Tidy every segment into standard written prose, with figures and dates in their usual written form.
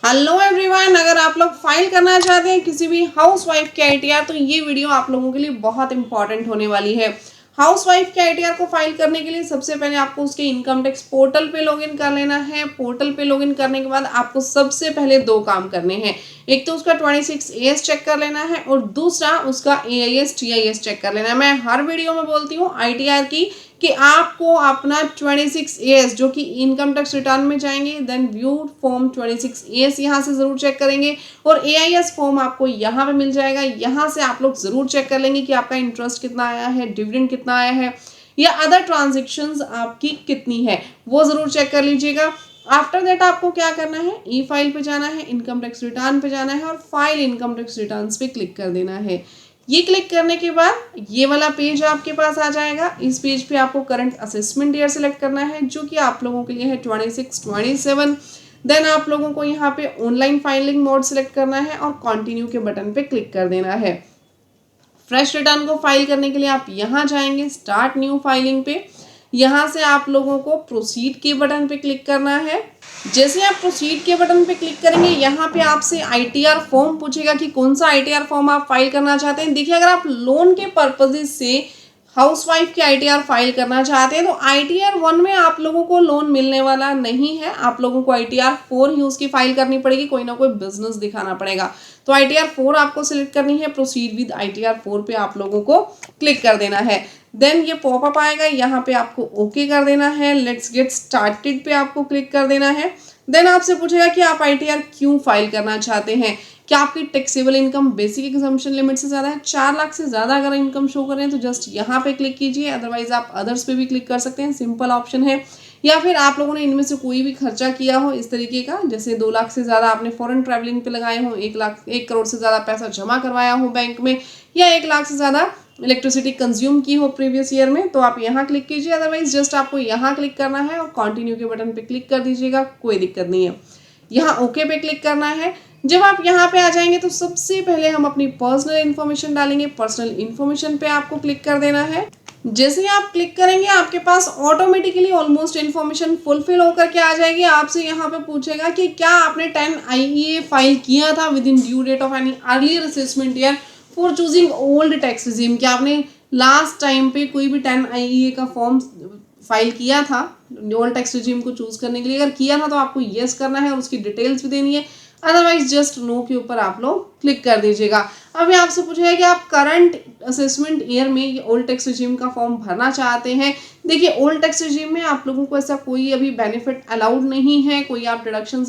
Hello everyone, अगर आप लोग फाइल करना चाहते हैं किसी भी हाउसवाइफ के आईटीआर तो ये वीडियो आप लोगों के लिए बहुत इंपॉर्टेंट होने वाली है। हाउसवाइफ के आईटीआर को फाइल करने के लिए सबसे पहले आपको उसके इनकम टैक्स पोर्टल पे लॉगिन कर लेना है। पोर्टल पे लॉगिन करने के बाद आपको सबसे पहले दो काम करने हैं। एक तो उसका 26AS चेक कर लेना है और दूसरा उसका AIS TIS चेक कर लेना है। मैं हर वीडियो में बोलती हूँ आईटीआर की कि आपको अपना 26AS जो कि इनकम टैक्स रिटर्न में जाएंगे, देन व्यू फॉर्म 26AS यहाँ से ज़रूर चेक करेंगे और AIS फॉर्म आपको यहाँ पे मिल जाएगा। यहाँ से आप लोग ज़रूर चेक कर लेंगे कि आपका इंटरेस्ट कितना आया है, डिविडेंड कितना आया है या अदर ट्रांजेक्शन्स आपकी कितनी है, वो ज़रूर चेक कर लीजिएगा। आफ्टर दैट आपको क्या करना है, ई फाइल पे जाना है, इनकम टैक्स रिटर्न पे जाना है और फाइल इनकम टैक्स रिटर्न पे क्लिक कर देना है। ये क्लिक करने के बाद ये वाला पेज आपके पास आ जाएगा। इस पेज पे आपको करंट असेसमेंट ईयर सेलेक्ट करना है जो कि आप लोगों के लिए है 26-27। देन आप लोगों को यहाँ पे ऑनलाइन फाइलिंग मोड सेलेक्ट करना है और कंटिन्यू के बटन पे क्लिक कर देना है। फ्रेश रिटर्न को फाइल करने के लिए आप यहाँ जाएंगे स्टार्ट न्यू फाइलिंग पे। यहाँ से आप लोगों को प्रोसीड के बटन पे क्लिक करना है। जैसे आप प्रोसीड के बटन पे क्लिक करेंगे यहाँ पे आपसे आईटीआर फॉर्म पूछेगा कि कौन सा आईटीआर फॉर्म आप फाइल करना चाहते हैं। देखिए, अगर आप लोन के पर्पजेज से हाउसवाइफ के आईटीआर फाइल करना चाहते हैं तो आईटीआर 1 में आप लोगों को लोन मिलने वाला नहीं है। आप लोगों को आईटीआर 4 ही उसकी फाइल करनी पड़ेगी, कोई ना कोई बिजनेस दिखाना पड़ेगा। तो आईटीआर 4 आपको सिलेक्ट करनी है। प्रोसीड विद आईटीआर 4 पे आप लोगों को क्लिक कर देना है। देन ये पॉपअप आएगा, यहाँ पे आपको ओके कर देना है। लेट्स गेट स्टार्टेड पे आपको क्लिक कर देना है। देन आपसे पूछेगा कि आप आईटीआर क्यों फाइल करना चाहते हैं। क्या आपकी taxable income basic exemption limit से ज़्यादा है, 4 लाख से ज़्यादा अगर इनकम शो कर रहे हैं तो जस्ट यहाँ पे क्लिक कीजिए। अदरवाइज आप अदर्स पे भी क्लिक कर सकते हैं, सिंपल ऑप्शन है। या फिर आप लोगों ने इनमें से कोई भी खर्चा किया हो इस तरीके का, जैसे 2 लाख से ज़्यादा आपने फॉरेन ट्रैवलिंग पे लगाए हो, 1 करोड़ से ज़्यादा पैसा जमा करवाया हो बैंक में, या 1 लाख से ज़्यादा इलेक्ट्रिसिटी कंज्यूम की हो प्रीवियस ईयर में, तो आप यहाँ क्लिक कीजिए। अदरवाइज जस्ट आपको यहाँ क्लिक करना है और कंटिन्यू के बटन पे क्लिक कर दीजिएगा, कोई दिक्कत नहीं है। यहाँ ओके पे क्लिक करना है। जब आप यहाँ पे आ जाएंगे तो सबसे पहले हम अपनी पर्सनल इन्फॉर्मेशन डालेंगे। पर्सनल इन्फॉर्मेशन पे आपको क्लिक कर देना है। जैसे ही आप क्लिक करेंगे आपके पास ऑटोमेटिकली ऑलमोस्ट इन्फॉर्मेशन फुलफिल होकर के आ जाएगी। आपसे यहाँ पे पूछेगा कि क्या आपने 10 IEA फाइल किया था within due date of any earlier assessment year for choosing old tax regime. क्या आपने लास्ट टाइम पे कोई भी 10 IEA का फॉर्म फाइल किया था ओल्ड टैक्स रिजीम को चूज करने के लिए। अगर किया था तो आपको येस करना है और उसकी डिटेल्स भी देनी है। अदरवाइज जस्ट नो के ऊपर आप लोग क्लिक कर दीजिएगा। अभी आपसे पूछेगा कि आप करंट असेसमेंट ईयर में ये ओल्ड टैक्स रिजीम का फॉर्म भरना चाहते हैं। देखिए, ओल्ड टैक्स रिजीम में आप लोगों को ऐसा कोई अभी बेनिफिट अलाउड नहीं है। कोई आप डिडक्शन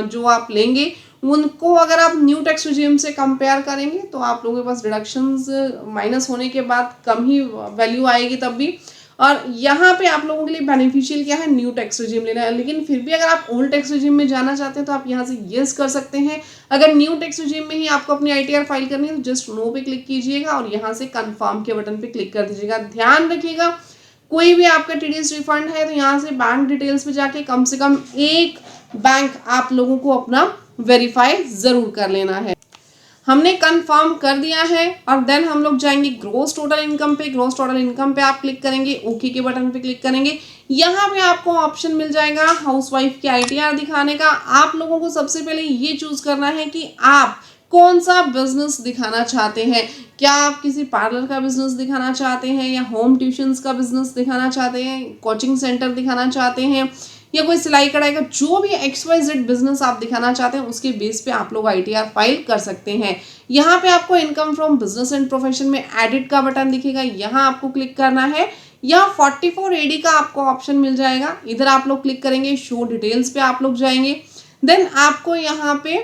जो आप लेंगे उनको अगर आप न्यू टैक्स रिजीम से कंपेयर करेंगे तो आप लोगों के पास डिडक्शंस माइनस होने के बाद कम ही वैल्यू आएगी तब भी। और यहाँ पे आप लोगों के लिए बेनिफिशियल क्या है, न्यू टैक्स रिजीम लेना है। लेकिन फिर भी अगर आप ओल्ड टैक्स रिजीम में जाना चाहते हैं तो आप यहाँ से येस कर सकते हैं। अगर न्यू टैक्स रिजीम में ही आपको अपनी आईटीआर फाइल करनी है तो जस्ट नो पे क्लिक कीजिएगा और यहाँ से कंफर्म के बटन पे क्लिक कर दीजिएगा। ध्यान रखिएगा, कोई भी आपका टीडीएस रिफंड है तो यहाँ से बैंक डिटेल्स पे जाके कम से कम एक बैंक आप लोगों को अपना वेरीफाई जरूर कर लेना है। हमने कंफर्म कर दिया है और देन हम लोग जाएंगे ग्रॉस टोटल इनकम पे। ग्रॉस टोटल इनकम पे आप क्लिक करेंगे, ओके के बटन पे क्लिक करेंगे। यहाँ पे आपको ऑप्शन मिल जाएगा हाउसवाइफ की आईटीआर दिखाने का। आप लोगों को सबसे पहले ये चूज करना है कि आप कौन सा बिजनेस दिखाना चाहते हैं। क्या आप किसी पार्लर का बिजनेस दिखाना चाहते हैं या होम ट्यूशंस का बिजनेस दिखाना चाहते हैं, कोचिंग सेंटर दिखाना चाहते हैं या कोई सिलाई कढ़ाई का, जो भी XYZ बिजनेस आप दिखाना चाहते हैं उसके बेस पे आप लोग आईटीआर फाइल कर सकते हैं। यहाँ पे आपको income from business and profession में एडिट का बटन दिखेगा, यहाँ आपको क्लिक करना है। यहाँ 44AD का आपको ऑप्शन मिल जाएगा, इधर आप लोग क्लिक करेंगे, शो डिटेल्स पे आप लोग जाएंगे। देन आपको यहाँ पे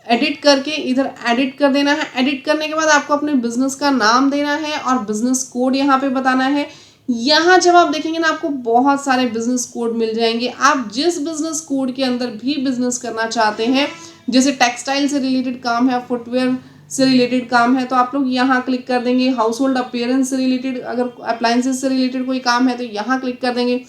एडिट करके इधर एडिट कर देना है। एडिट करने के बाद आपको अपने बिजनेस का नाम देना है और बिजनेस कोड यहाँ पे बताना है। यहाँ जब आप देखेंगे ना आपको बहुत सारे बिजनेस कोड मिल जाएंगे। आप जिस बिजनेस कोड के अंदर भी बिजनेस करना चाहते हैं, जैसे टेक्सटाइल से रिलेटेड काम है, फुटवेयर से रिलेटेड काम है तो आप लोग यहाँ क्लिक कर देंगे। हाउस होल्ड अपीयरेंस से रिलेटेड, अगर अप्लायंसेस से रिलेटेड कोई काम है तो यहाँ क्लिक कर देंगे।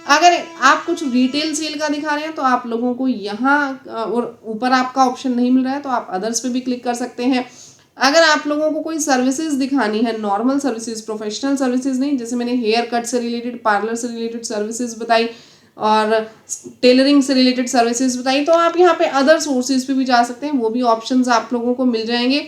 अगर आप कुछ रिटेल सेल का दिखा रहे हैं तो आप लोगों को यहाँ और ऊपर आपका ऑप्शन नहीं मिल रहा है तो आप अदर्स पे भी क्लिक कर सकते हैं। अगर आप लोगों को कोई सर्विसेज दिखानी है, नॉर्मल सर्विसेज, प्रोफेशनल सर्विसेज नहीं, जैसे मैंने हेयर कट से रिलेटेड, पार्लर से रिलेटेड सर्विसेज बताई और टेलरिंग से रिलेटेड सर्विसेज बताई, तो आप यहाँ पे अदर सोर्सेज पे भी जा सकते हैं, वो भी ऑप्शंस आप लोगों को मिल जाएंगे।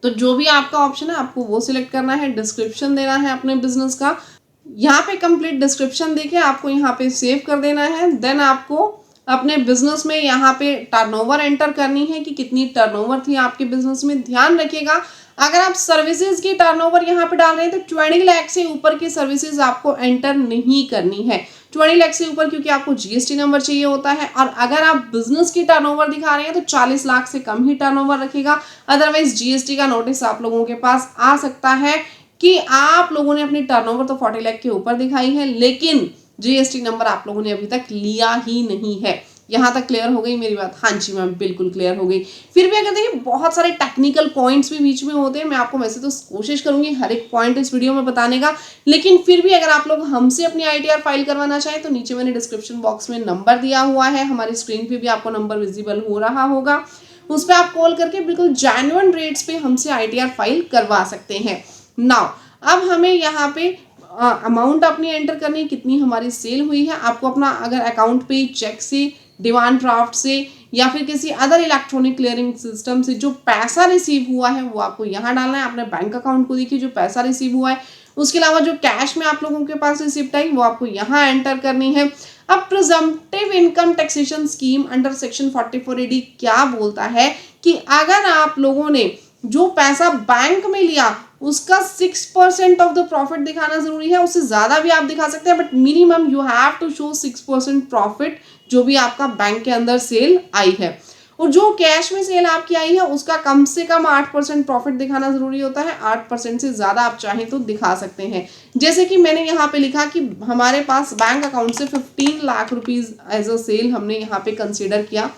तो जो भी आपका ऑप्शन है आपको वो सिलेक्ट करना है, डिस्क्रिप्शन देना है अपने बिजनेस का। यहाँ पे कंप्लीट डिस्क्रिप्शन देके आपको यहाँ पे सेव कर देना है। देन आपको अपने बिजनेस में यहाँ पे टर्नओवर एंटर करनी है कि कितनी टर्नओवर थी आपके बिजनेस में। ध्यान रखिएगा अगर आप सर्विसेज की टर्नओवर यहाँ पे डाल रहे हैं तो 20 लाख से ऊपर की सर्विसेज आपको एंटर नहीं करनी है। 20 लाख से ऊपर क्योंकि आपको जीएसटी नंबर चाहिए होता है, और अगर आप बिजनेस की टर्नओवर दिखा रहे हैं तो 40 लाख से कम ही टर्नओवर रखेगा, अदरवाइज जीएसटी का नोटिस आप लोगों के पास आ सकता है कि आप लोगों ने अपनी टर्नओवर तो 40 लाख के ऊपर दिखाई है लेकिन जीएसटी नंबर आप लोगों ने अभी तक लिया ही नहीं है। यहाँ तक क्लियर हो गई मेरी बात? हाँ जी मैम, बिल्कुल क्लियर हो गई। फिर भी अगर देखिए बहुत सारे टेक्निकल पॉइंट्स भी बीच में होते हैं, मैं आपको वैसे तो कोशिश करूंगी हर एक पॉइंट इस वीडियो में बताने का, लेकिन फिर भी अगर आप लोग हमसे अपनी आईटीआर फाइल करवाना चाहें तो नीचे मैंने डिस्क्रिप्शन बॉक्स में नंबर दिया हुआ है, हमारी स्क्रीन पे भी आपको नंबर विजिबल हो रहा होगा, उस पर आप कॉल करके बिल्कुल जेन्युइन रेट्स पे हमसे आईटीआर फाइल करवा सकते हैं। नाउ अब हमें यहाँ पे अमाउंट अपनी एंटर करनी, कितनी हमारी सेल हुई है। आपको अपना अगर अकाउंट पे चेक से, डिमांड ड्राफ्ट से या फिर किसी अदर इलेक्ट्रॉनिक क्लियरिंग सिस्टम से जो पैसा रिसीव हुआ है वो आपको यहाँ डालना है। अपने बैंक अकाउंट को देखिए जो पैसा रिसीव हुआ है, उसके अलावा जो कैश में आप लोगों के पास रिसिप्ट आई वो आपको यहाँ एंटर करनी है। अब presumptive income taxation scheme under section 44AD क्या बोलता है कि अगर आप लोगों ने जो पैसा बैंक में लिया उसका 6% ऑफ द प्रॉफिट दिखाना जरूरी है, उससे ज्यादा भी आप दिखा सकते हैं but minimum you have to show 6% profit जो भी आपका बैंक के अंदर सेल आई है। और जो कैश में सेल आपकी आई है उसका कम से कम 8% प्रॉफिट दिखाना जरूरी होता है। 8% से ज्यादा आप चाहें तो दिखा सकते हैं। जैसे कि मैंने यहाँ पे लिखा कि हमारे पास बैंक अकाउंट से 15 lakh rupees as a sale हमने यहाँ पे कंसिडर किया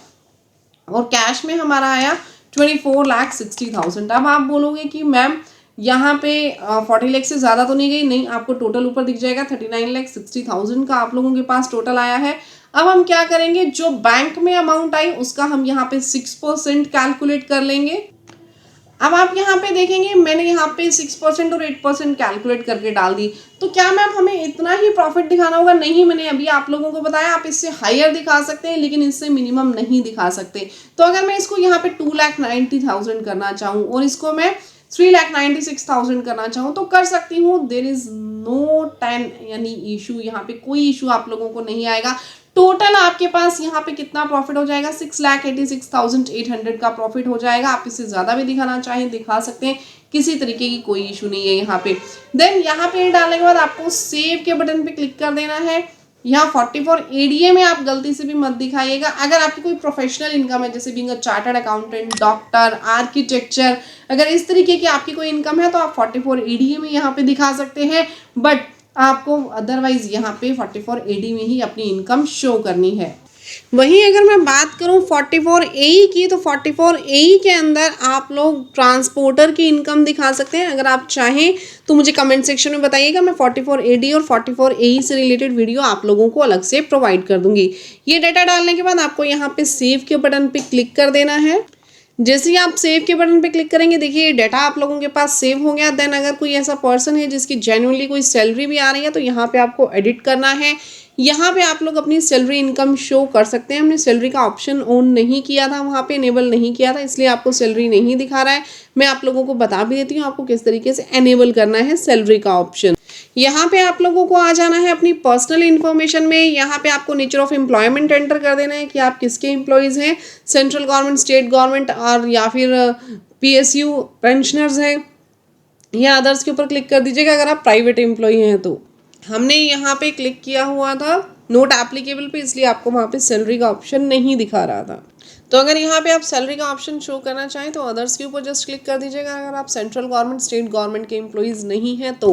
और कैश में हमारा आया 24,60,000। अब आप बोलोगे कि मैम यहाँ पे 40 लाख से ज़्यादा तो नहीं गई, नहीं, आपको टोटल ऊपर दिख जाएगा 39,60,000 का आप लोगों के पास टोटल आया है। अब हम क्या करेंगे, जो बैंक में अमाउंट आई उसका हम यहाँ पे 6% कैलकुलेट कर लेंगे। अब आप यहाँ पे देखेंगे मैंने यहाँ पे 6% और 8% कैलकुलेट करके डाल दी। तो क्या मैम हमें इतना ही प्रॉफिट दिखाना होगा? नहीं, मैंने अभी आप लोगों को बताया आप इससे हायर दिखा सकते हैं लेकिन इससे मिनिमम नहीं दिखा सकते। तो अगर मैं इसको यहाँ पे 2,90,000 करना चाहूँ और इसको मैं 3,96,000 करना चाहूँ तो कर सकती हूँ। देयर इज नो 10 यानी इशू, यहाँ पे कोई इशू आप लोगों को नहीं आएगा। टोटल आपके पास यहाँ पे कितना प्रॉफिट हो जाएगा? 6,86,800 का प्रॉफिट हो जाएगा। आप इससे ज्यादा भी दिखाना चाहें दिखा सकते हैं, किसी तरीके की कोई इशू नहीं है यहाँ पे। देन यहाँ पे डालने के बाद आपको सेव के बटन पे क्लिक कर देना है। यहाँ 44ADA में आप गलती से भी मत दिखाइएगा। अगर आपकी कोई प्रोफेशनल इनकम है जैसे being a chartered accountant, doctor, architecture, अगर इस तरीके की आपकी कोई इनकम है तो आप 44ADA में यहाँ पे दिखा सकते हैं, बट आपको अदरवाइज यहाँ पे 44AD में ही अपनी इनकम शो करनी है। वहीं अगर मैं बात करूं 44AE की, तो 44AE के अंदर आप लोग ट्रांसपोर्टर की इनकम दिखा सकते हैं। अगर आप चाहें तो मुझे कमेंट सेक्शन में बताइएगा, मैं 44AD और 44AE से रिलेटेड वीडियो आप लोगों को अलग से प्रोवाइड कर दूंगी। ये डाटा डालने के बाद आपको यहाँ पे सेव के बटन पे क्लिक कर देना है। जैसे ही आप सेव के बटन पे क्लिक करेंगे देखिए ये डाटा आप लोगों के पास सेव हो गया। देन अगर कोई ऐसा पर्सन है जिसकी जेन्युइनली कोई सैलरी भी आ रही है तो यहाँ पे आपको एडिट करना है। यहाँ पे आप लोग अपनी सैलरी इनकम शो कर सकते हैं। हमने सैलरी का ऑप्शन ऑन नहीं किया था, वहाँ पे इनेबल नहीं किया था, इसलिए आपको सैलरी नहीं दिखा रहा है। मैं आप लोगों को बता भी देती हूँ आपको किस तरीके से एनेबल करना है सैलरी का ऑप्शन। यहाँ पे आप लोगों को आ जाना है अपनी पर्सनल इन्फॉर्मेशन में। यहाँ पे आपको नेचर ऑफ एम्प्लॉयमेंट एंटर कर देना है कि आप किसके एम्प्लॉयज़ हैं, सेंट्रल गवर्नमेंट, स्टेट गवर्नमेंट और या फिर PSU पेंशनर्स हैं, या अदर्स के ऊपर क्लिक कर दीजिएगा अगर आप प्राइवेट एम्प्लॉई हैं तो। हमने यहाँ पे क्लिक किया हुआ था नोट एप्लीकेबल पे, इसलिए आपको वहाँ पे सैलरी का ऑप्शन नहीं दिखा रहा था। तो अगर यहाँ पे आप सैलरी का ऑप्शन शो करना चाहें तो अदर्स के ऊपर जस्ट क्लिक कर दीजिएगा अगर आप सेंट्रल गवर्नमेंट, स्टेट गवर्नमेंट के एम्प्लॉइज़ नहीं हैं तो।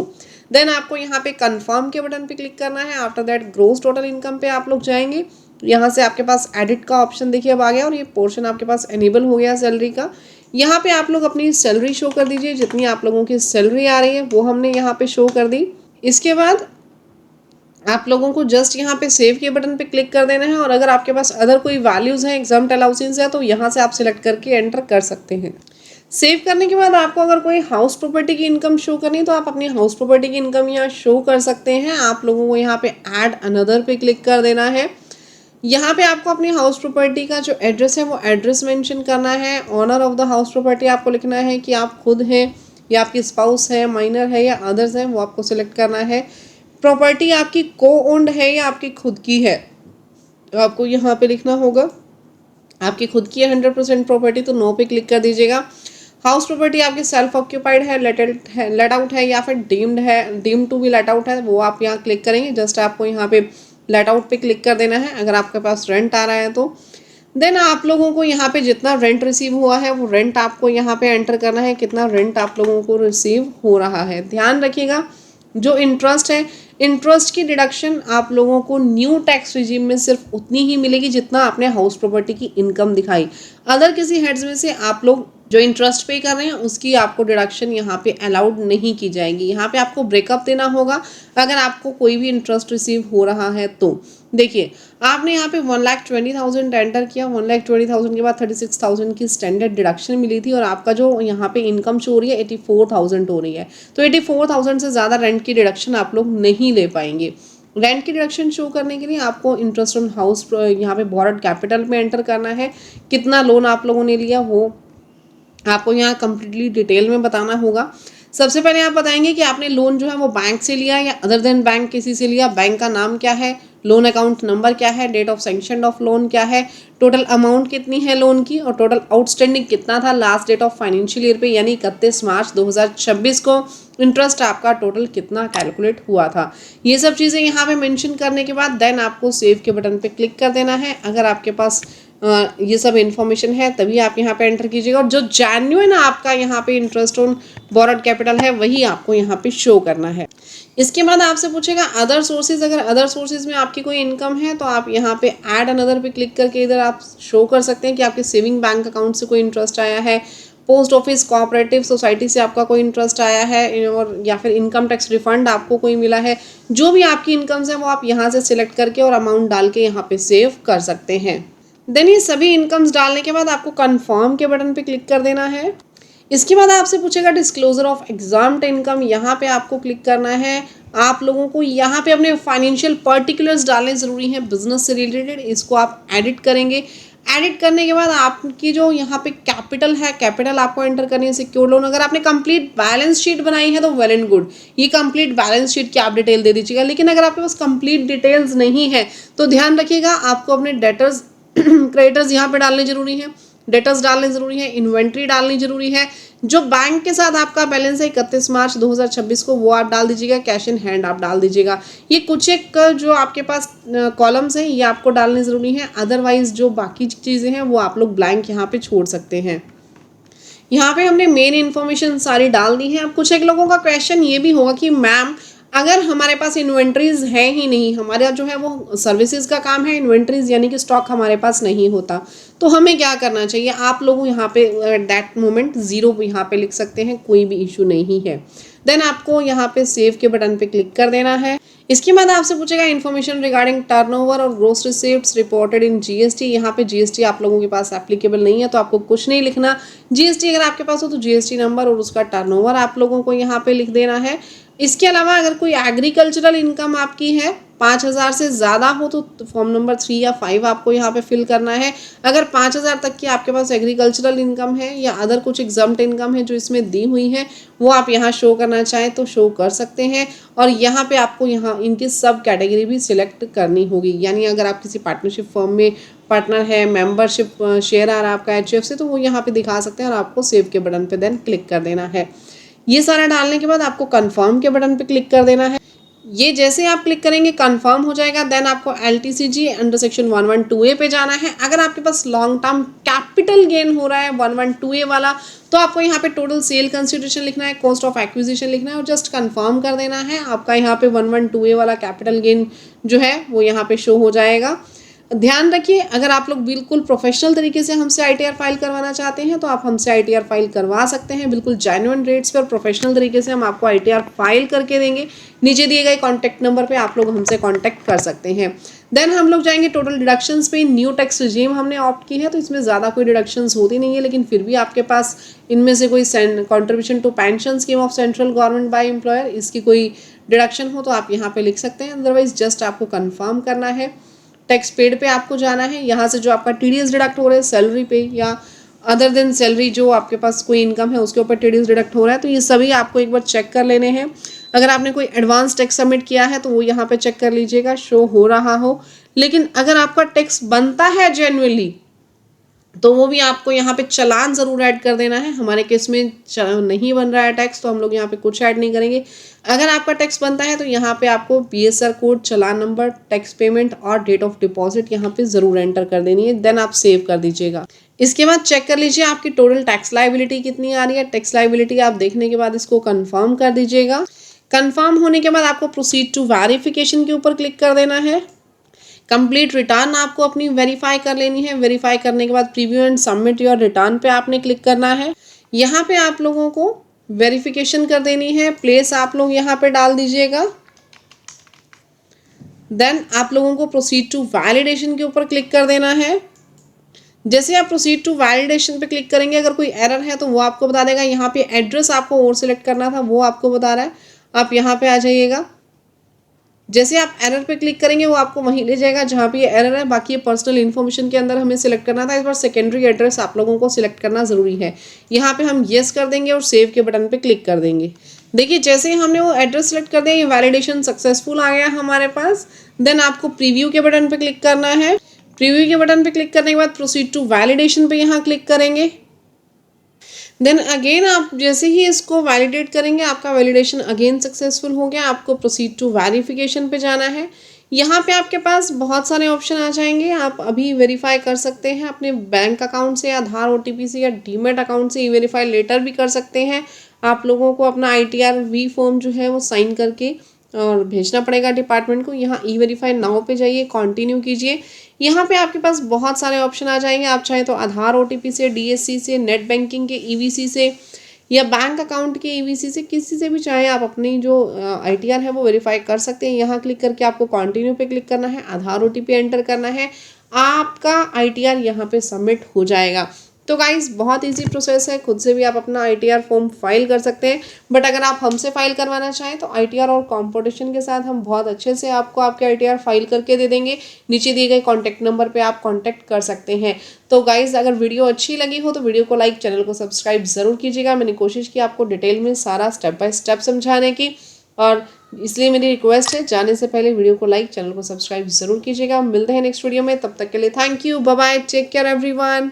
देन आपको यहाँ पे कंफर्म के बटन पे क्लिक करना है। After that gross total income पे आप लोग जाएंगे। यहाँ से आपके पास एडिट का ऑप्शन देखिए अब आ गया और ये पोर्शन आपके पास एनेबल हो गया सैलरी का। यहाँ पे आप लोग अपनी सैलरी शो कर दीजिए, जितनी आप लोगों की सैलरी आ रही है वो हमने यहाँ पे शो कर दी। इसके बाद आप लोगों को जस्ट यहाँ पे सेव के बटन पे क्लिक कर देना है और अगर आपके पास अदर कोई वैल्यूज़ हैं, एग्जाम्प्ट अलाउंसेस है, तो यहाँ से आप सिलेक्ट करके एंटर कर सकते हैं। सेव करने के बाद आपको अगर कोई हाउस प्रॉपर्टी की इनकम शो करनी है तो आप अपनी हाउस प्रॉपर्टी की इनकम यहाँ शो कर सकते हैं। आप लोगों को यहाँ पे ऐड अनदर पे क्लिक कर देना है। यहाँ पे आपको अपनी हाउस प्रॉपर्टी का जो एड्रेस है वो एड्रेस मेंशन करना है। Owner of the house property आपको लिखना है कि आप खुद हैं या आपकी स्पाउस है, माइनर है या अदर्स हैं, वो आपको सिलेक्ट करना है। प्रॉपर्टी आपकी को ओन्ड है या आपकी खुद की है, तो आपको यहाँ पे लिखना होगा। आपकी खुद की है 100% प्रॉपर्टी तो नो पे क्लिक कर दीजिएगा। हाउस प्रॉपर्टी आपकी सेल्फ ऑक्यूपाइड है, लेट आउट है या फिर डीम्ड है, deemed to be let out है, वो आप यहाँ क्लिक करेंगे। जस्ट आपको यहाँ पे लेट आउट पे क्लिक कर देना है अगर आपके पास रेंट आ रहा है तो। देन आप लोगों को यहाँ पे जितना रेंट रिसीव हुआ है वो रेंट आपको यहाँ पे एंटर करना है, कितना रेंट आप लोगों को रिसीव हो रहा है। ध्यान रखिएगा जो इंटरेस्ट है, इंटरेस्ट की डिडक्शन आप लोगों को न्यू टैक्स रिजीम में सिर्फ उतनी ही मिलेगी जितना आपने हाउस प्रॉपर्टी की इनकम दिखाई। अदर किसी हेड्स में से आप लोग जो इंटरेस्ट पे कर रहे हैं उसकी आपको डिडक्शन यहाँ पे अलाउड नहीं की जाएगी। यहाँ पे आपको ब्रेकअप देना होगा अगर आपको कोई भी इंटरेस्ट रिसीव हो रहा है तो। देखिए आपने यहाँ पे 1,20,000 एंटर किया, 1,20,000 के बाद 36,000 की स्टैंडर्ड डिडक्शन मिली थी और आपका जो यहाँ पे इनकम शो हो रही है 84,000 हो रही है। तो 84,000 से ज़्यादा रेंट की डिडक्शन आप लोग नहीं ले पाएंगे। रेंट की डिडक्शन शो करने के लिए आपको इंटरेस्ट ऑन हाउस यहाँ पे बोरोड कैपिटल में एंटर करना है। कितना लोन आप लोगों ने लिया वो आपको यहाँ कंप्लीटली डिटेल में बताना होगा। सबसे पहले आप बताएंगे कि आपने लोन जो है वो बैंक से लिया या अदर देन बैंक किसी से लिया, बैंक का नाम क्या है, लोन अकाउंट नंबर क्या है, date of sanction of loan क्या है, टोटल अमाउंट कितनी है लोन की और टोटल आउटस्टैंडिंग कितना था last date of financial year पे यानी 31 मार्च 2026 को इंटरेस्ट आपका टोटल कितना कैलकुलेट हुआ था। ये सब चीज़ें यहाँ पे मेंशन करने के बाद देन आपको सेव के बटन पे क्लिक कर देना है। अगर आपके पास ये सब इन्फॉर्मेशन है तभी आप यहाँ पे एंटर कीजिएगा और जो जेन्युइन आपका यहाँ पे इंटरेस्ट ऑन बोरोड कैपिटल है वही आपको यहाँ पे शो करना है। इसके बाद आपसे पूछेगा अदर सोर्सेज, अगर अदर सोर्सेज में आपकी कोई इनकम है तो आप यहाँ पे ऐड अनदर पे क्लिक करके इधर आप शो कर सकते हैं कि आपके सेविंग बैंक अकाउंट से कोई इंटरेस्ट आया है, पोस्ट ऑफिस कोऑपरेटिव सोसाइटी से आपका कोई इंटरेस्ट आया है और या फिर इनकम टैक्स रिफंड आपको कोई मिला है। जो भी आपकी इनकम्स है वो आप यहाँ से सिलेक्ट करके और अमाउंट डाल के यहाँ पे सेव कर सकते हैं। देन ये सभी इनकम्स डालने के बाद आपको कंफर्म के बटन पे क्लिक कर देना है। इसके बाद आपसे पूछेगा डिस्क्लोजर ऑफ एग्जाम्प्ट इनकम, यहाँ पे आपको क्लिक करना है। आप लोगों को यहाँ पे अपने फाइनेंशियल पर्टिकुलर्स डालने ज़रूरी हैं बिजनेस से रिलेटेड, इसको आप एडिट करेंगे। एडिट करने के बाद आपकी जो यहाँ पे कैपिटल है, कैपिटल आपको एंटर करनी है सिक्योर लोन। अगर आपने कंप्लीट बैलेंस शीट बनाई है तो वेल एंड गुड, ये कंप्लीट बैलेंस शीट की आप डिटेल दे दीजिएगा। लेकिन अगर आपके पास कंप्लीट डिटेल्स नहीं है तो ध्यान रखिएगा आपको अपने डेटर्स क्रेडिटर्स यहाँ पे डालने जरूरी है, डेटर्स डालने जरूरी है, इन्वेंट्री डालनी जरूरी है। जो बैंक के साथ आपका बैलेंस है 31 मार्च 2026 को वो आप डाल दीजिएगा, कैश इन हैंड आप डाल दीजिएगा। ये कुछ एक जो आपके पास कॉलम्स हैं ये आपको डालने ज़रूरी है, अदरवाइज जो बाकी चीज़ें हैं वो आप लोग ब्लैंक यहाँ पे छोड़ सकते हैं। यहाँ पे हमने मेन इन्फॉर्मेशन सारी डाल दी है। अब कुछ एक लोगों का क्वेश्चन ये भी होगा कि मैम अगर हमारे पास इन्वेंट्रीज है ही नहीं, हमारा जो है वो सर्विसेज का काम है, इन्वेंट्रीज यानी कि स्टॉक हमारे पास नहीं होता, तो हमें क्या करना चाहिए। आप लोग यहाँ पे दैट मोमेंट ज़ीरो यहाँ पे लिख सकते हैं, कोई भी इशू नहीं है। देन आपको यहाँ पे सेव के बटन पे क्लिक कर देना है। इसके बाद आपसे पूछेगा इन्फॉर्मेशन रिगार्डिंग टर्नओवर और gross receipts reported in GST. यहाँ पे जीएसटी आप लोगों के पास एप्लीकेबल नहीं है तो आपको कुछ नहीं लिखना। जीएसटी अगर आपके पास हो तो जीएसटी नंबर और उसका टर्नओवर आप लोगों को यहाँ पे लिख देना है। इसके अलावा अगर कोई एग्रीकल्चरल इनकम आपकी है 5,000 से ज़्यादा हो तो फॉर्म नंबर 3 या 5 आपको यहाँ पे फिल करना है। अगर 5,000 तक की आपके पास एग्रीकल्चरल इनकम है या अदर कुछ एग्जम्प्ट इनकम है जो इसमें दी हुई है वो आप यहाँ शो करना चाहें तो शो कर सकते हैं। और यहाँ पे आपको यहाँ इनकी सब कैटेगरी भी सिलेक्ट करनी होगी, यानी अगर आप किसी पार्टनरशिप फर्म में पार्टनर है, मेंबरशिप शेयर आ रहा है आपका HF तो वो यहाँ पे दिखा सकते हैं और आपको सेव के बटन पे देन क्लिक कर देना है। ये सारा डालने के बाद आपको कंफर्म के बटन पे क्लिक कर देना है। ये जैसे आप क्लिक करेंगे कंफर्म हो जाएगा। देन आपको LTCG अंडर सेक्शन 112A पे जाना है। अगर आपके पास लॉन्ग टर्म कैपिटल गेन हो रहा है 112A वाला तो आपको यहाँ पे टोटल सेल कंसिडरेशन लिखना है, कॉस्ट ऑफ एक्विजिशन लिखना है और जस्ट कंफर्म कर देना है। आपका यहाँ पे 112A वाला कैपिटल गेन जो है वो यहाँ पे शो हो जाएगा। ध्यान रखिए, अगर आप लोग बिल्कुल प्रोफेशनल तरीके से हमसे आईटीआर फाइल करवाना चाहते हैं तो आप हमसे आईटीआर फाइल करवा सकते हैं। बिल्कुल जेन्युइन रेट्स पर प्रोफेशनल तरीके से हम आपको आईटीआर फाइल करके देंगे। नीचे दिए गए कॉन्टैक्ट नंबर पे आप लोग हमसे कॉन्टैक्ट कर सकते हैं। देन हम लोग जाएंगे टोटल डिडक्शंस पे। न्यू टैक्स रिजीम हमने ऑप्ट की है तो इसमें ज़्यादा कोई डिडक्शंस होती नहीं है, लेकिन फिर भी आपके पास इनमें से कोई contribution to pension scheme of central government by employer, इसकी कोई डिडक्शन हो तो आप यहाँ पे लिख सकते हैं। अदरवाइज जस्ट आपको कन्फर्म करना है। टैक्स पेड पे आपको जाना है। यहाँ से जो आपका टीडीएस डिडक्ट हो रहा है सैलरी पे या अदर देन सैलरी जो आपके पास कोई इनकम है उसके ऊपर टीडीएस डिडक्ट हो रहा है, तो ये सभी आपको एक बार चेक कर लेने हैं। अगर आपने कोई एडवांस टैक्स सबमिट किया है तो वो यहाँ पे चेक कर लीजिएगा शो हो रहा हो। लेकिन अगर आपका टैक्स बनता है जेन्युइनली तो वो भी आपको यहाँ पे चालान ज़रूर ऐड कर देना है। हमारे केस में नहीं बन रहा है टैक्स तो हम लोग यहाँ पे कुछ ऐड नहीं करेंगे। अगर आपका टैक्स बनता है तो यहाँ पे आपको बीएसआर कोड, चालान नंबर, टैक्स पेमेंट और डेट ऑफ डिपॉजिट यहाँ पे ज़रूर एंटर कर देनी है। देन आप सेव कर दीजिएगा। इसके बाद चेक कर लीजिए आपकी टोटल टैक्स लायबिलिटी कितनी आ रही है। टैक्स लायबिलिटी आप देखने के बाद इसको कन्फर्म कर दीजिएगा। कन्फर्म होने के बाद आपको प्रोसीड टू वेरिफिकेशन के ऊपर क्लिक कर देना है। कंप्लीट रिटर्न आपको अपनी वेरीफाई कर लेनी है। वेरीफाई करने के बाद preview and submit your return पे आपने क्लिक करना है। यहाँ पे आप लोगों को वेरिफिकेशन कर देनी है। प्लेस आप लोग यहाँ पे डाल दीजिएगा। देन आप लोगों को प्रोसीड टू वैलिडेशन के ऊपर क्लिक कर देना है। जैसे आप प्रोसीड टू वैलिडेशन पे क्लिक करेंगे अगर कोई एरर है तो वो आपको बता देगा। यहाँ पे एड्रेस आपको और सिलेक्ट करना था वो आपको बता रहा है, आप यहाँ पे आ जाइएगा। जैसे आप एरर पे क्लिक करेंगे वो आपको वहीं ले जाएगा जहाँ पे ये एरर है। बाकी ये पर्सनल इन्फॉर्मेशन के अंदर हमें सिलेक्ट करना था। इस बार सेकेंडरी एड्रेस आप लोगों को सिलेक्ट करना ज़रूरी है। यहाँ पे हम येस कर देंगे और सेव के बटन पे क्लिक कर देंगे। देखिए जैसे ही हमने वो एड्रेस सेलेक्ट कर दिया ये वैलिडेशन सक्सेसफुल आ गया हमारे पास। देन आपको प्रीव्यू के बटन पे क्लिक करना है। प्रीव्यू के बटन पे क्लिक करने के बाद प्रोसीड टू वैलिडेशन पे यहाँ क्लिक करेंगे। देन अगेन आप जैसे ही इसको वैलिडेट करेंगे आपका वैलिडेशन अगेन सक्सेसफुल हो गया। आपको प्रोसीड टू वेरिफिकेशन पे जाना है। यहाँ पे आपके पास बहुत सारे ऑप्शन आ जाएंगे। आप अभी वेरीफाई कर सकते हैं अपने बैंक अकाउंट से, आधार ओटीपी से या डीमेट अकाउंट से ई वेरीफाई लेटर भी कर सकते हैं। आप लोगों को अपना आईटीआर वी फॉर्म जो है वो साइन करके और भेजना पड़ेगा डिपार्टमेंट को। यहाँ ई वेरीफाई नाउ पे जाइए, कंटिन्यू कीजिए। यहाँ पे आपके पास बहुत सारे ऑप्शन आ जाएंगे। आप चाहे तो आधार ओटीपी से, डीएससी से, नेट बैंकिंग के ईवीसी से या बैंक अकाउंट के ईवीसी से, किसी से भी चाहे आप अपनी जो आईटीआर है वो वेरीफाई कर सकते हैं। यहाँ क्लिक करके आपको कंटिन्यू पे क्लिक करना है, आधार ओटीपी एंटर करना है, आपका आईटीआर यहाँ पे सबमिट हो जाएगा। तो गाइज बहुत इजी प्रोसेस है, खुद से भी आप अपना आईटीआर फॉर्म फाइल कर सकते हैं। बट अगर आप हमसे फाइल करवाना चाहें तो आईटीआर और कॉम्पिटिशन के साथ हम बहुत अच्छे से आपको आपके आईटीआर फाइल करके दे देंगे। नीचे दिए गए कॉन्टैक्ट नंबर पे आप कॉन्टैक्ट कर सकते हैं। तो गाइज अगर वीडियो अच्छी लगी हो तो वीडियो को लाइक, चैनल को सब्सक्राइब ज़रूर कीजिएगा। मैंने कोशिश की आपको डिटेल में सारा स्टेप बाय स्टेप समझाने की, और इसलिए मेरी रिक्वेस्ट है जाने से पहले वीडियो को लाइक, चैनल को सब्सक्राइब ज़रूर कीजिएगा। मिलते हैं नेक्स्ट वीडियो में, तब तक के लिए thank you, bye bye, take care everyone.